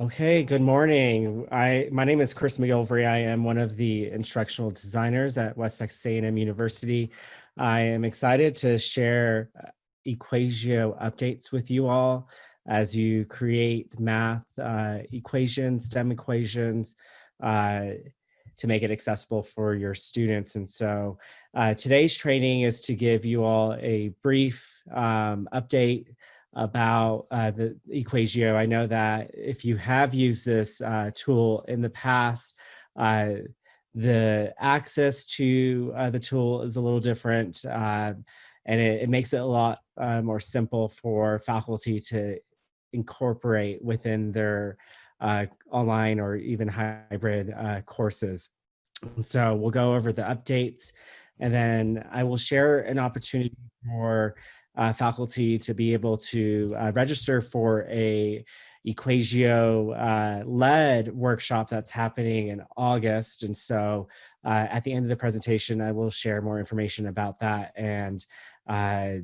Okay, good morning. My name is Chris McGilvery. I am one of the instructional designers at West Texas A&M University. I am excited to share Equatio updates with you all as you create math equations, STEM equations, uh, to make it accessible for your students. And so today's training is to give you all a brief update about the EquatIO. I know that if you have used this tool in the past, uh, the access to the tool is a little different, and it makes it a lot more simple for faculty to incorporate within their online or even hybrid courses. And so we'll go over the updates, and then I will share an opportunity for faculty to be able to register for a Equatio led workshop that's happening in August. And so at the end of the presentation, I will share more information about that. And uh,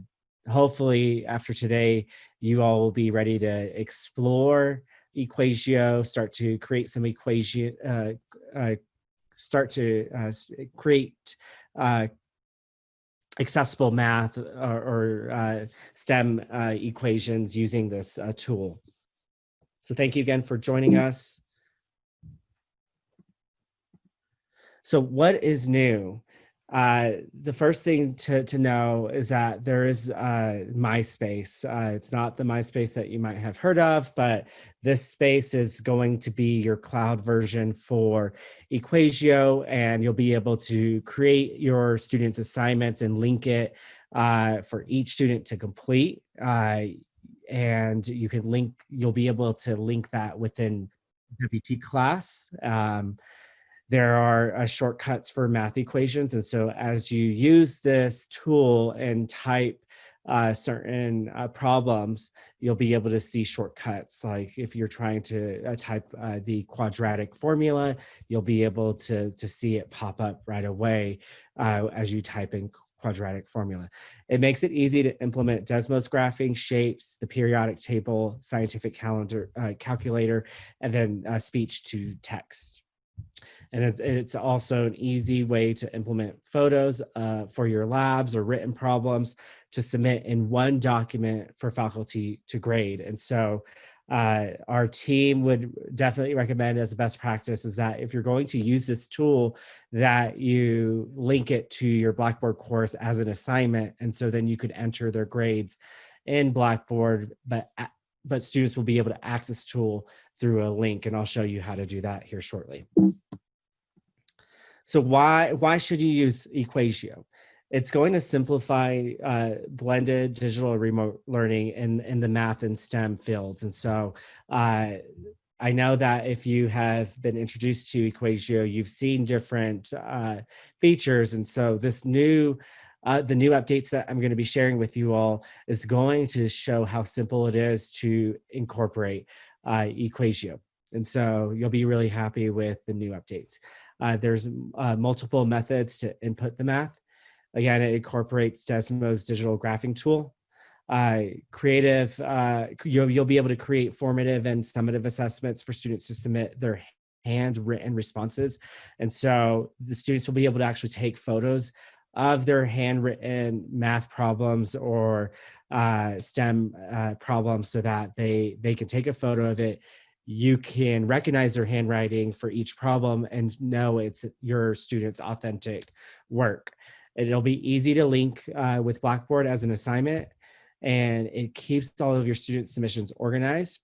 hopefully after today, you all will be ready to explore Equatio, start to create some equation, start to create uh, accessible math or STEM equations using this tool. So thank you again for joining us. So what is new? The first thing to know is that there is MySpace. It's not the MySpace that you might have heard of, but this space is going to be your cloud version for Equatio, and you'll be able to create your students' assignments and link it for each student to complete. And you'll be able to link that within WT class. There are shortcuts for math equations. And so as you use this tool and type certain problems, you'll be able to see shortcuts. Like if you're trying to type the quadratic formula, you'll be able to see it pop up right away as you type in quadratic formula. It makes it easy to implement Desmos graphing, shapes, the periodic table, scientific calendar calculator, and then speech to text. And it's also an easy way to implement photos for your labs or written problems to submit in one document for faculty to grade. And so our team would definitely recommend as a best practice is that if you're going to use this tool, that you link it to your Blackboard course as an assignment. And so then you could enter their grades in Blackboard, but students will be able to access the tool through a link. And I'll show you how to do that here shortly. So why should you use Equatio? It's going to simplify blended digital remote learning in the math and STEM fields. And so I know that if you have been introduced to Equatio, you've seen different features. And so the new updates that I'm going to be sharing with you all is going to show how simple it is to incorporate Equatio. And so you'll be really happy with the new updates. There's multiple methods to input the math. Again, it incorporates Desmo's digital graphing tool. You'll be able to create formative and summative assessments for students to submit their handwritten responses. And so the students will be able to actually take photos of their handwritten math problems or STEM problems so that they can take a photo of it. You can recognize their handwriting for each problem and know it's your student's authentic work. It'll be easy to link with Blackboard as an assignment, and it keeps all of your student submissions organized.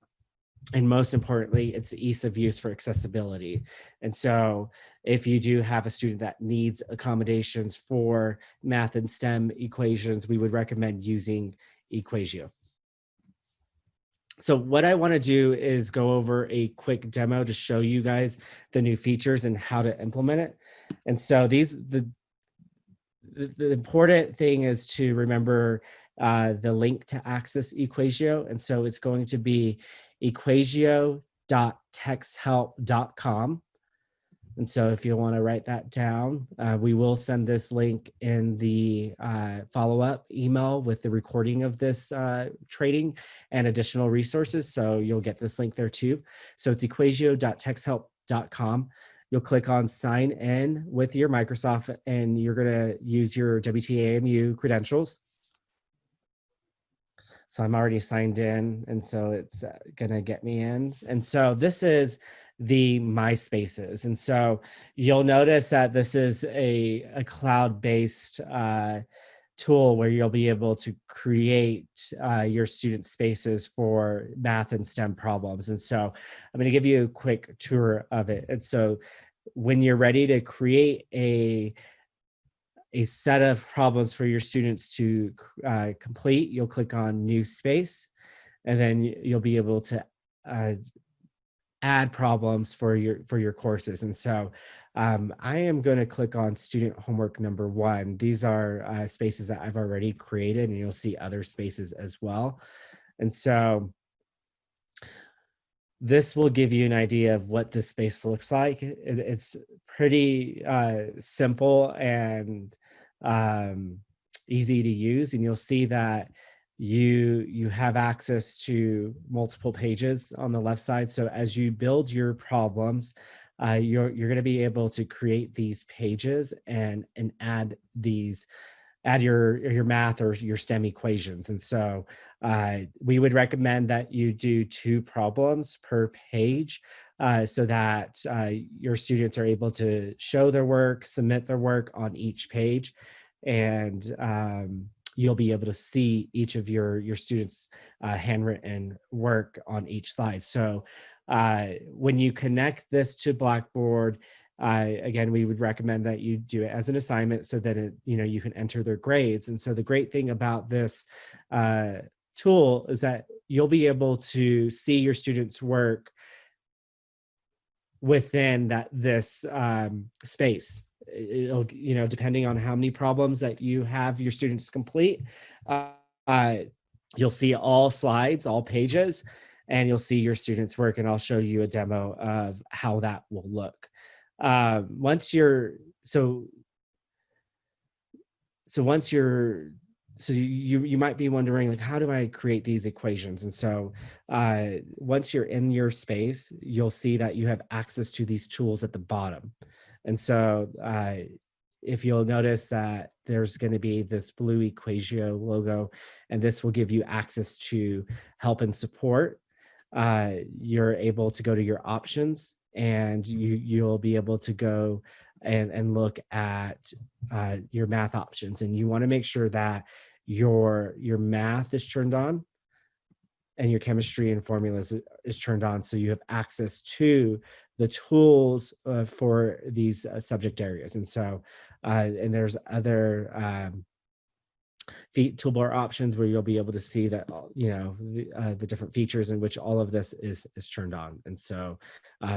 And most importantly, it's ease of use for accessibility. And so if you do have a student that needs accommodations for math and STEM equations, we would recommend using Equatio. So what I want to do is go over a quick demo to show you guys the new features and how to implement it. And so the important thing is to remember the link to access Equatio. And so it's going to be equatio.texthelp.com And so if you want to write that down, we will send this link in the follow-up email with the recording of this training and additional resources. So you'll get this link there too. So it's equatio.texthelp.com. You'll click on sign in with your Microsoft and you're going to use your WTAMU credentials. So I'm already signed in, and so it's gonna get me in. And so this is the My Spaces. And so you'll notice that this is a cloud-based tool where you'll be able to create your student spaces for math and STEM problems. And so I'm gonna give you a quick tour of it. And so when you're ready to create a set of problems for your students to complete, you'll click on New Space, and then you'll be able to uh, add problems for your courses. And so I am going to click on Student Homework number 1. These are spaces that I've already created, and you'll see other spaces as well. And so this will give you an idea of what this space looks like. It's pretty simple and easy to use, and you'll see that you have access to multiple pages on the left side. So as you build your problems, you're going to be able to create these pages and add your math or your STEM equations. And so we would recommend that you do 2 problems per page so that your students are able to show their work, submit their work on each page, and you'll be able to see each of your students' handwritten work on each slide. So when you connect this to Blackboard, again, we would recommend that you do it as an assignment so that you can enter their grades. And so the great thing about this tool is that you'll be able to see your students' work within this space. It'll, depending on how many problems that you have your students complete, you'll see all slides, all pages, and you'll see your students' work. And I'll show you a demo of how that will look. Once you're you might be wondering, like, how do I create these equations? And so once you're in your space, you'll see that you have access to these tools at the bottom. And so if you'll notice that there's going to be this blue EquatIO logo, and this will give you access to help and support. You're able to go to your options, and you'll be able to go and look at your math options. And you want to make sure that your math is turned on and your chemistry and formulas is turned on, so you have access to the tools for these subject areas. And so and there's other toolbar options where you'll be able to see that the different features in which all of this is turned on. And so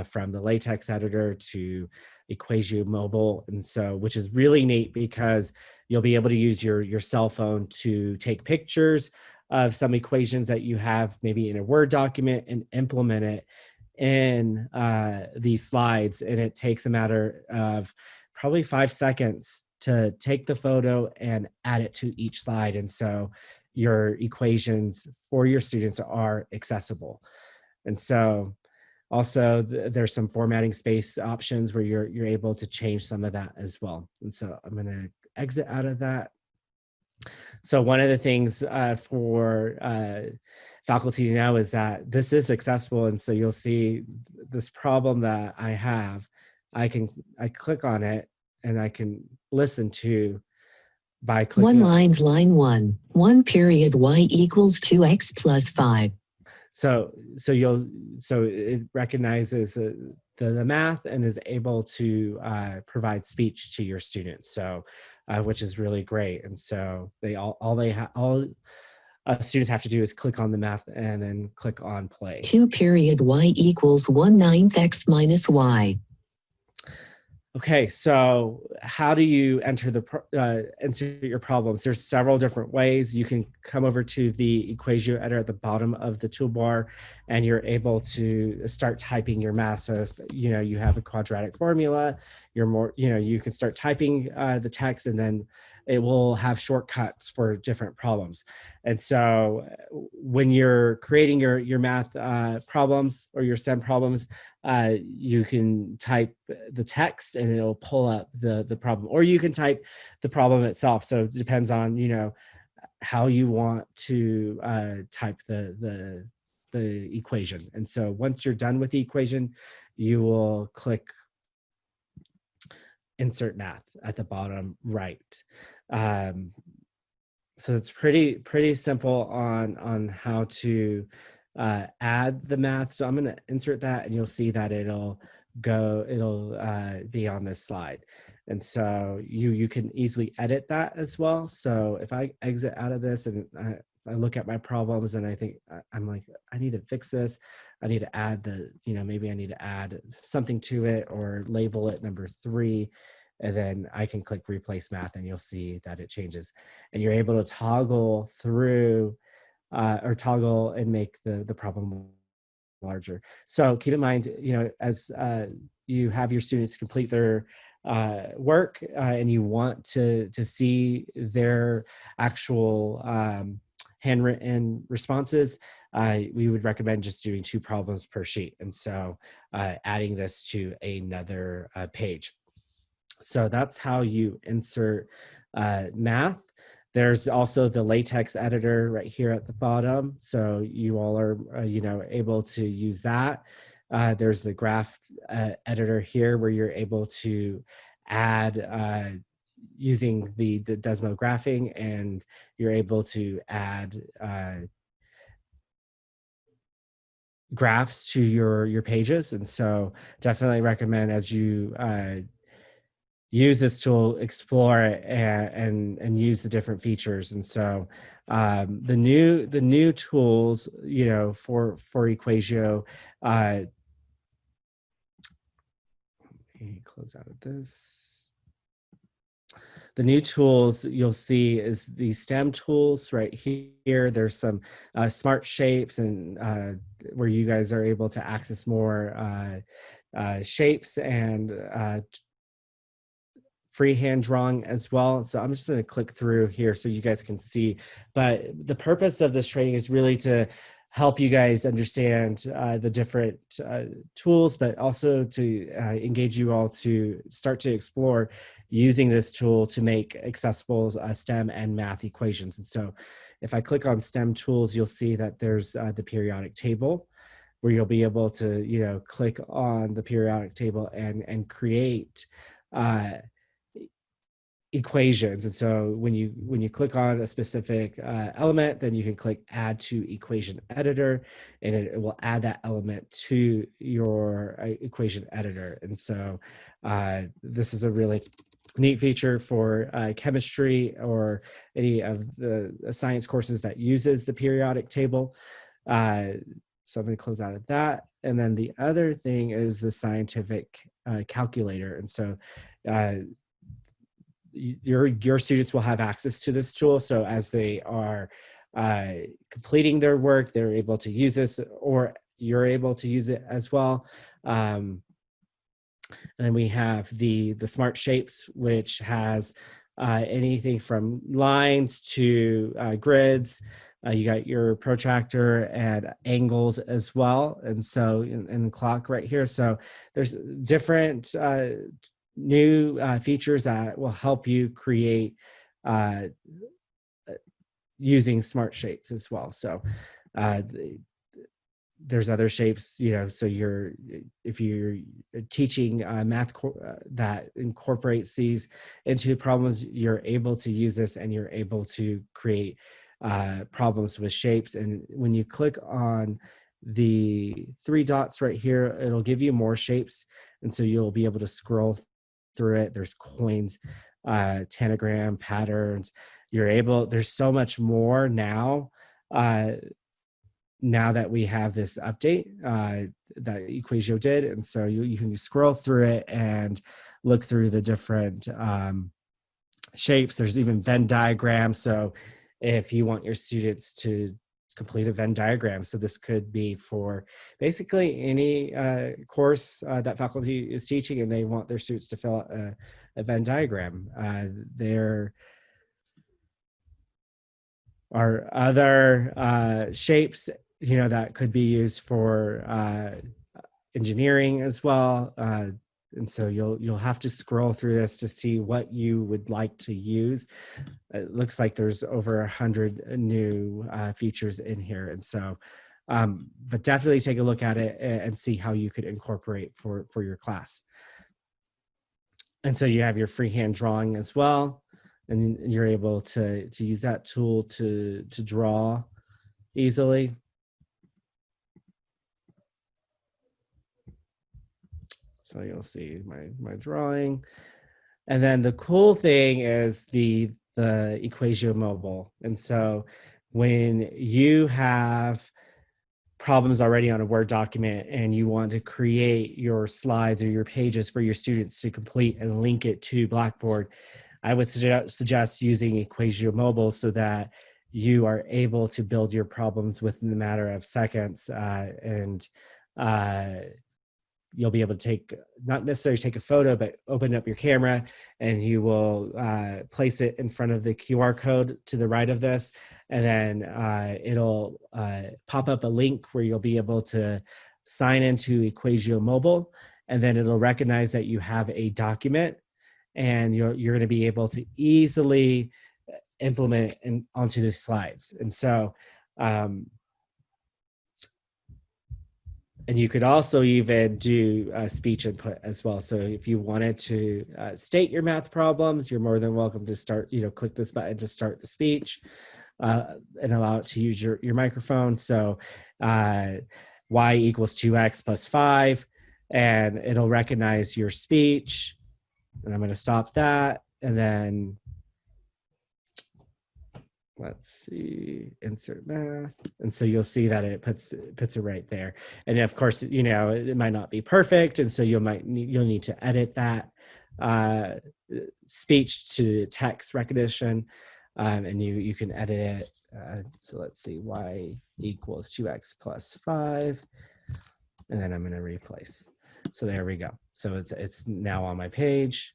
from the LaTeX editor to EquatIO mobile, and so which is really neat because you'll be able to use your cell phone to take pictures of some equations that you have maybe in a Word document and implement it in these slides. And it takes a matter of probably 5 seconds to take the photo and add it to each slide. And so your equations for your students are accessible. And so also there's some formatting space options where you're able to change some of that as well. And so I'm going to exit out of that. So one of the things for faculty to know is that this is accessible. And so you'll see this problem that I have, I click on it and I can listen to by clicking. 1 lines, line 1 period, y equals 2x plus 5. So it recognizes the math and is able to provide speech to your students. So, which is really great. And so all students have to do is click on the math and then click on play. 2 period, y equals 1/9 x minus y. Okay, so how do you enter your problems? There's several different ways. You can come over to the EquatIO editor at the bottom of the toolbar, and you're able to start typing your math. So if you have a quadratic formula, you can start typing the text, and then it will have shortcuts for different problems. And so when you're creating your math problems or your STEM problems, you can type the text and it'll pull up the problem, or you can type the problem itself. So it depends on how you want to type the equation. And so once you're done with the equation, you will click insert math at the bottom right. Um, so it's pretty simple on how to add the math. So I'm going to insert that, and you'll see that it'll be on this slide. And so you can easily edit that as well. So if I exit out of this and I look at my problems and I think I'm like, I need to fix this, I need to add maybe I need to add something to it or label it number 3, and then I can click replace math, and you'll see that it changes, and you're able to toggle through or toggle and make the problem larger. So keep in mind, as you have your students complete their work, and you want to see their actual handwritten responses, we would recommend just doing 2 problems per sheet. And so adding this to another page. So that's how you insert math. There's also the LaTeX editor right here at the bottom. So you all are, able to use that. There's the graph editor here where you're able to add using the Desmo graphing, and you're able to add graphs to your pages. And so definitely recommend, as you use this tool, explore it and use the different features. And so the new tools, for EquatIO, let me close out of this. The new tools you'll see is the STEM tools right here. There's some smart shapes, and where you guys are able to access more shapes and freehand drawing as well. So I'm just going to click through here so you guys can see. But the purpose of this training is really to help you guys understand the different tools, but also to engage you all to start to explore using this tool to make accessible STEM and math equations. And so if I click on STEM tools, you'll see that there's the periodic table, where you'll be able to click on the periodic table and create equations. And so when you click on a specific element, then you can click add to equation editor, and it will add that element to your equation editor. And so this is a really neat feature for chemistry or any of the science courses that uses the periodic table. So I'm going to close out of that. And then the other thing is the scientific calculator. And so your students will have access to this tool. So as they are completing their work, they're able to use this, or you're able to use it as well. And then we have the smart shapes, which has anything from lines to grids. You got your protractor and angles as well. And so in the clock right here. So there's different new features that will help you create using smart shapes as well. So there's other shapes, so if you're teaching math that incorporates these into problems, you're able to use this, and you're able to create problems with shapes. And when you click on the 3 dots right here, it'll give you more shapes. And so you'll be able to scroll through it. There's coins, tanagram patterns. There's so much more now that we have this update that EquatIO did. And so you can scroll through it and look through the different shapes. There's even Venn diagrams. So if you want your students to complete a Venn diagram. So this could be for basically any course that faculty is teaching, and they want their students to fill out a Venn diagram. There are other shapes, that could be used for engineering as well. And so you'll have to scroll through this to see what you would like to use. It looks like there's over 100 new features in here. And so, but definitely take a look at it and see how you could incorporate for your class. And so you have your freehand drawing as well, and you're able to use that tool to draw easily. So you'll see my drawing. And then the cool thing is the EquatIO mobile. And so when you have problems already on a Word document and you want to create your slides or your pages for your students to complete and link it to Blackboard, I would suggest using EquatIO mobile so that you are able to build your problems within a matter of seconds, and you'll be able to not necessarily take a photo, but open up your camera and you will place it in front of the QR code to the right of this. And then it'll pop up a link where you'll be able to sign into EquatIO Mobile. And then it'll recognize that you have a document, and you're going to be able to easily implement onto the slides. And so, and you could also even do speech input as well. So if you wanted to state your math problems, you're more than welcome to start, click this button to start the speech and allow it to use your microphone. So y equals 2x plus 5, and it'll recognize your speech. And I'm going to stop that. And then let's see, insert math. And so you'll see that it puts it right there. And of course, it might not be perfect. And so you'll need to edit that speech to text recognition. And you can edit it. So let's see, y equals 2x plus 5. And then I'm going to replace. So there we go. So it's now on my page.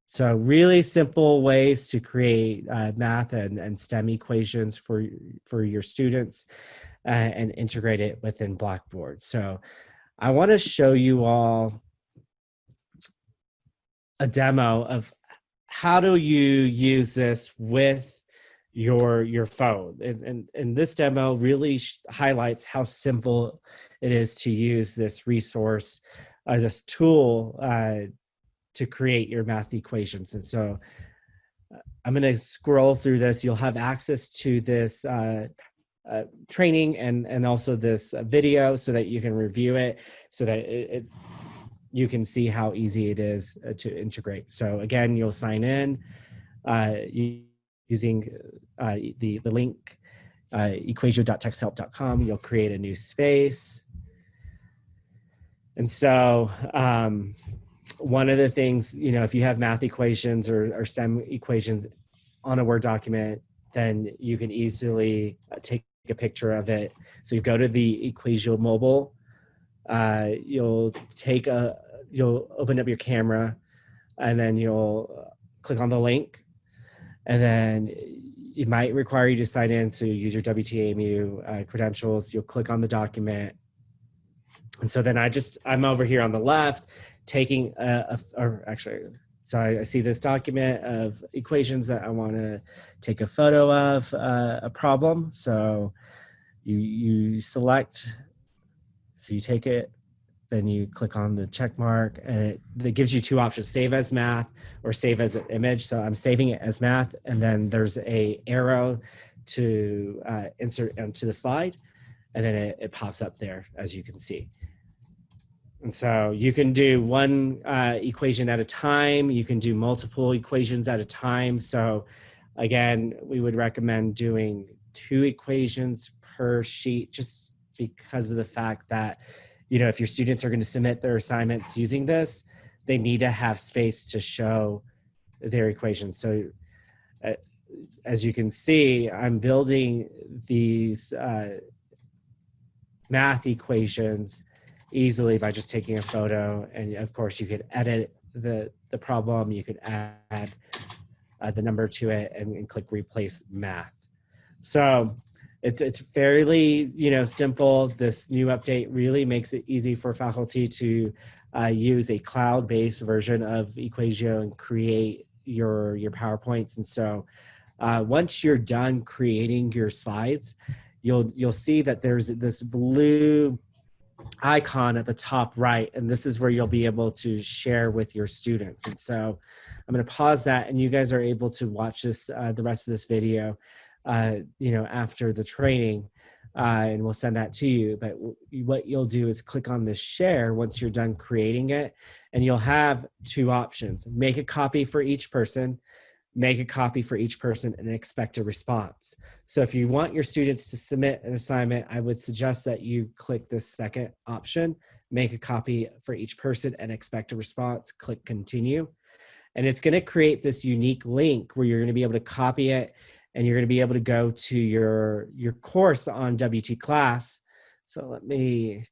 So really simple ways to create math and STEM equations for your students and integrate it within Blackboard. So I want to show you all a demo of how do you use this with your phone. And this demo really highlights how simple it is to use this resource, this tool to create your math equations. And so I'm going to scroll through this. You'll have access to this training and also this video so that you can review it, so that you can see how easy it is to integrate. So again, you'll sign in using the link equatio.texthelp.com. You'll create a new space. And so one of the things, if you have math equations or STEM equations on a Word document, then you can easily take a picture of it. So you go to the EquatIO mobile, you'll open up your camera, and then you'll click on the link, and then it might require you to sign in. So you use your WTAMU credentials, you'll click on the document. And so then I'm over here on the left taking so I see this document of equations that I want to take a photo of a problem. So you select, so you take it, then you click on the check mark, and it gives you two options: save as math or save as an image. So I'm saving it as math, and then there's a arrow to insert onto the slide, and then it pops up there, as you can see. And so you can do one equation at a time. You can do multiple equations at a time. So again, we would recommend doing 2 equations per sheet, just because of the fact that, if your students are going to submit their assignments using this, they need to have space to show their equations. So as you can see, I'm building these math equations easily by just taking a photo. And of course, you could edit the problem. You could add the number to it and click replace math. So it's fairly simple. This new update really makes it easy for faculty to use a cloud-based version of EquatIO and create your PowerPoints. And so once you're done creating your slides, you'll see that there's this blue icon at the top right, and this is where you'll be able to share with your students. And so I'm going to pause that, and you guys are able to watch this the rest of this video after the training, and we'll send that to you. But what you'll do is click on this share once you're done creating it, and you'll have two options: make a copy for each person, make a copy for each person, and expect a response. So if you want your students to submit an assignment, I would suggest that you click this second option, make a copy for each person and expect a response, click continue. And it's gonna create this unique link where you're gonna be able to copy it, and you're gonna be able to go to your course on WT class. So let me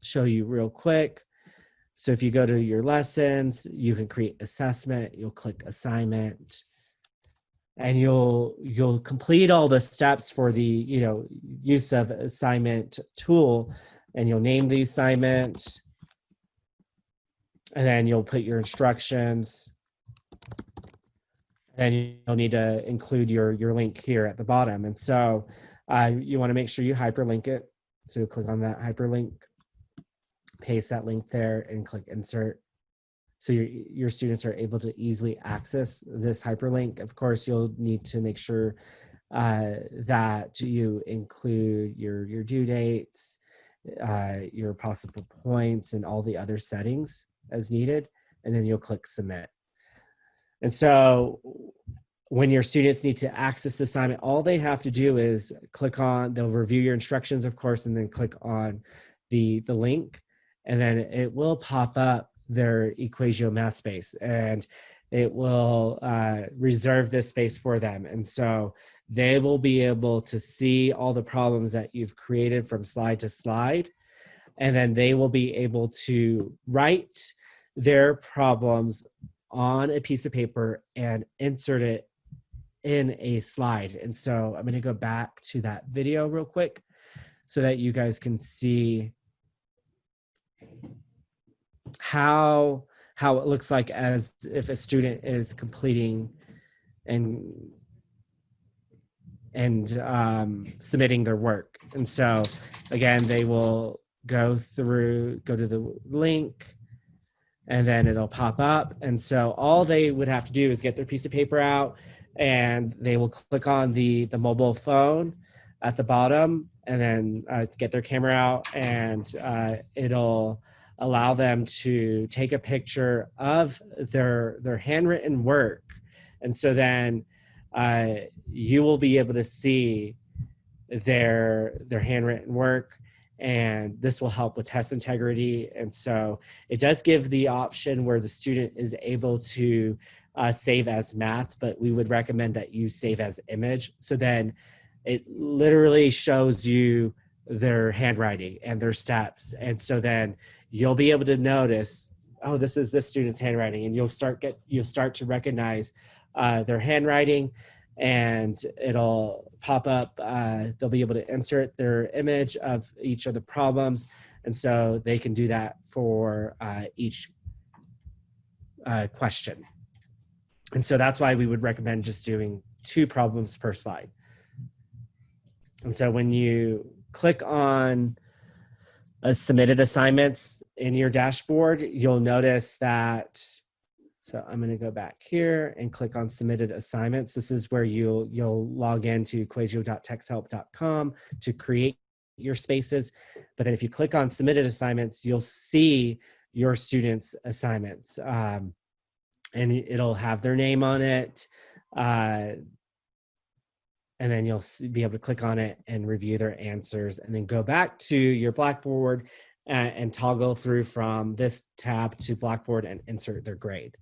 show you real quick. So if you go to your lessons, you can create assessment, you'll click assignment, and you'll complete all the steps for the use of assignment tool, and you'll name the assignment, and then you'll put your instructions, and you'll need to include your link here at the bottom. And so you want to make sure you hyperlink it. So click on that hyperlink, paste that link there, and click insert. So your students are able to easily access this hyperlink. Of course, you'll need to make sure that you include your due dates, your possible points, and all the other settings as needed, and then you'll click submit. And so when your students need to access the assignment, all they have to do is click on, they'll review your instructions, of course, and then click on the link, and then it will pop up their EquatIO math space, and it will reserve this space for them. And so they will be able to see all the problems that you've created from slide to slide, and then they will be able to write their problems on a piece of paper and insert it in a slide. And so I'm going to go back to that video real quick so that you guys can see how it looks like as if a student is completing and submitting their work. And so again, they will go to the link, and then it'll pop up. And so all they would have to do is get their piece of paper out, and they will click on the mobile phone at the bottom, and then get their camera out, and it'll allow them to take a picture of their handwritten work. And so then you will be able to see their handwritten work, and this will help with test integrity. And so it does give the option where the student is able to save as math, but we would recommend that you save as image. So then it literally shows you their handwriting and their steps. And so then you'll be able to notice, oh, this is this student's handwriting, and you'll start to recognize their handwriting, and it'll pop up. They'll be able to insert their image of each of the problems, and so they can do that for each question. And so that's why we would recommend just doing 2 problems per slide. And so when you click on submitted assignments in your dashboard, you'll notice that. So I'm going to go back here and click on submitted assignments. This is where you'll log into equatio.texthelp.com to create your spaces. But then if you click on submitted assignments, you'll see your students' assignments, and it'll have their name on it. And then you'll be able to click on it and review their answers, and then go back to your Blackboard and toggle through from this tab to Blackboard and insert their grade.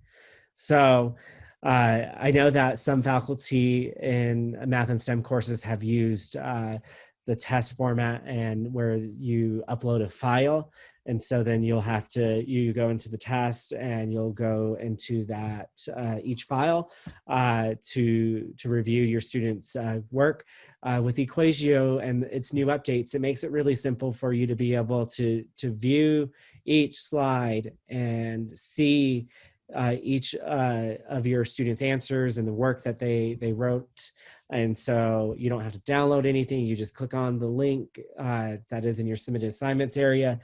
So I know that some faculty in math and STEM courses have used the test format and where you upload a file. And so then you go into the test and you'll go into that each file to review your students' work. With EquatIO and its new updates, it makes it really simple for you to be able to view each slide and see each of your students' answers and the work that they wrote. And so you don't have to download anything. You just click on the link that is in your submitted assignments area.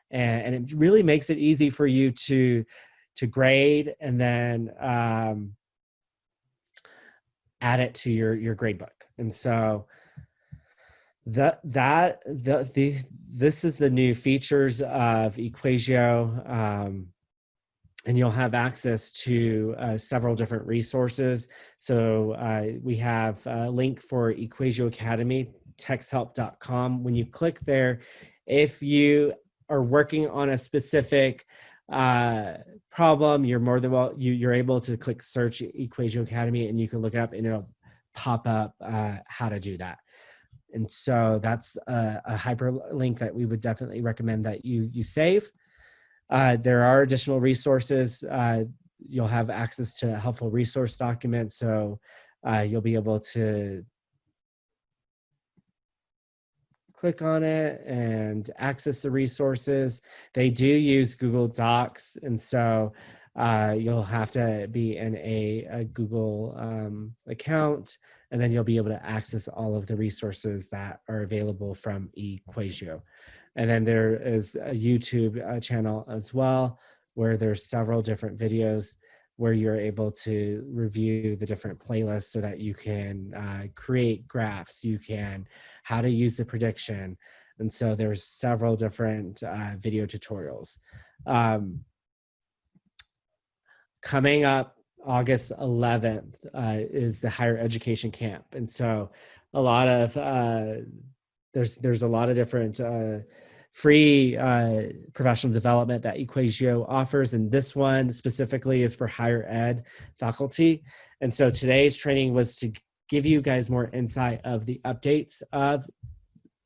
And it really makes it easy for you to grade and then add it to your grade book. And so this is the new features of EquatIO. And you'll have access to several different resources. So we have a link for EquatIO Academy, texthelp.com. When you click there, if you are working on a specific problem, you're more than well, you're able to click search EquatIO Academy and you can look it up and it'll pop up how to do that. And so that's a hyperlink that we would definitely recommend that you save. There are additional resources. You'll have access to a helpful resource document, so you'll be able to click on it and access the resources. They do use Google Docs, and so you'll have to be in a Google account, and then you'll be able to access all of the resources that are available from EquatIO. And then there is a YouTube channel as well, where there's several different videos where you're able to review the different playlists so that you can create graphs, you can how to use the prediction. And so there's several different video tutorials. Coming up August 11th is the higher education camp. And so a lot of, there's a lot of different free professional development that EquatIO offers. And this one specifically is for higher ed faculty. And so today's training was to give you guys more insight of the updates of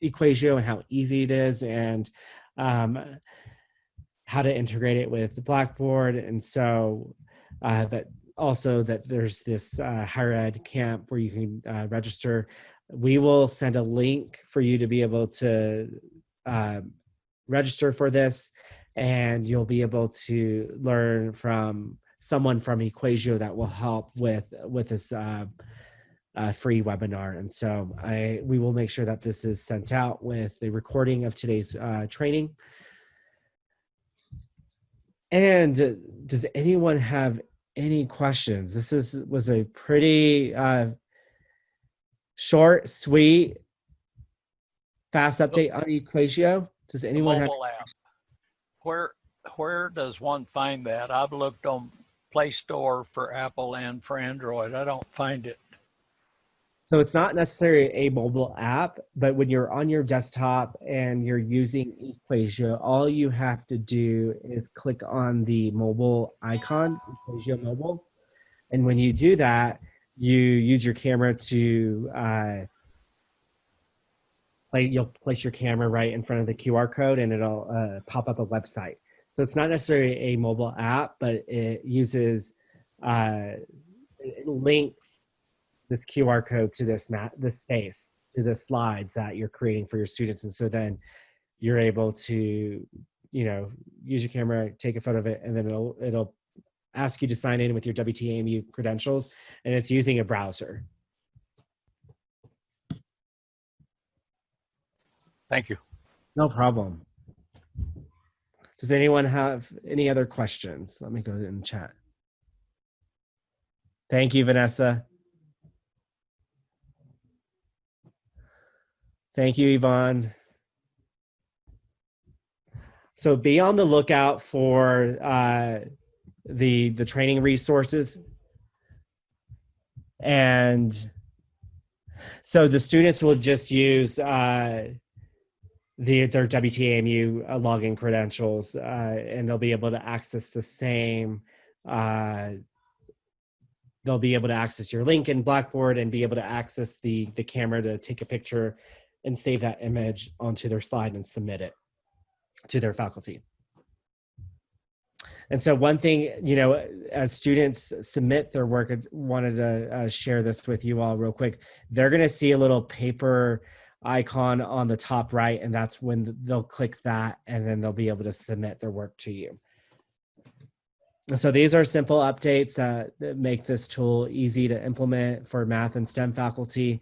EquatIO and how easy it is and how to integrate it with Blackboard. And so, but also that there's this higher ed camp where you can register. We will send a link for you to be able to register for this, and you'll be able to learn from someone from EquatIO that will help with this free webinar. And so we will make sure that this is sent out with the recording of today's training. And does anyone have any questions? This was a pretty short, sweet, fast update on EquatIO. Does anyone have? Mobile app. Where does one find that? I've looked on Play Store for Apple and for Android. I don't find it. So it's not necessarily a mobile app, but when you're on your desktop and you're using EquatIO, all you have to do is click on the mobile icon, EquatIO Mobile. And when you do that, you use your camera to you'll place your camera right in front of the QR code and it'll pop up a website. So it's not necessarily a mobile app, but it uses, it links this QR code to this space, to the slides that you're creating for your students. And so then you're able to, use your camera, take a photo of it, and then it'll ask you to sign in with your WTAMU credentials, and it's using a browser. Thank you. No problem. Does anyone have any other questions? Let me go in the chat. Thank you, Vanessa. Thank you, Yvonne. So be on the lookout for the training resources. And so the students will just use their WTAMU login credentials, and they'll be able to access the same they'll be able to access your link in Blackboard and be able to access the camera to take a picture and save that image onto their slide and submit it to their faculty. And so one thing, you know, as students submit their work, I wanted to share this with you all real quick. They're going to see a little paper icon on the top right, and that's when they'll click that, and then they'll be able to submit their work to you. So these are simple updates that make this tool easy to implement for math and STEM faculty.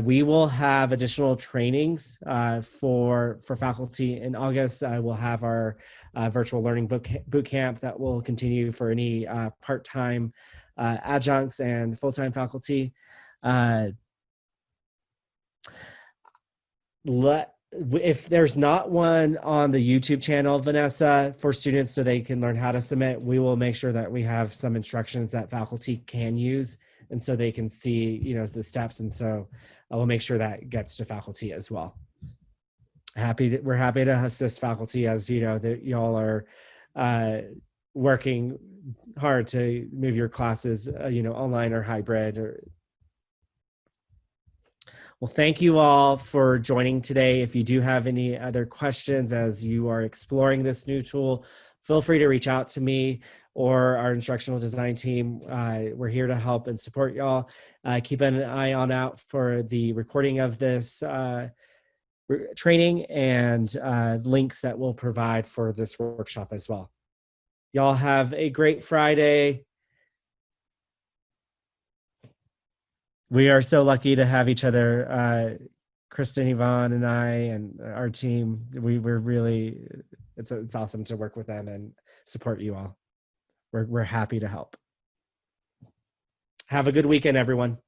We will have additional trainings for faculty in August. We'll have our virtual learning boot camp that will continue for any part-time adjuncts and full-time faculty. If there's not one on the YouTube channel, Vanessa, for students so they can learn how to submit, we will make sure that we have some instructions that faculty can use, and so they can see, you know, the steps. And so I will make sure that gets to faculty as well. We're happy to assist faculty, as you know, that y'all are working hard to move your classes, you know, online or hybrid. Well, thank you all for joining today. If you do have any other questions as you are exploring this new tool, feel free to reach out to me or our instructional design team. We're here to help and support y'all. Keep an eye out for the recording of this training and links that we'll provide for this workshop as well. Y'all have a great Friday. We are so lucky to have each other, Kristen, Yvonne, and I, and our team. We're really, it's awesome to work with them and support you all. We're happy to help. Have a good weekend, everyone.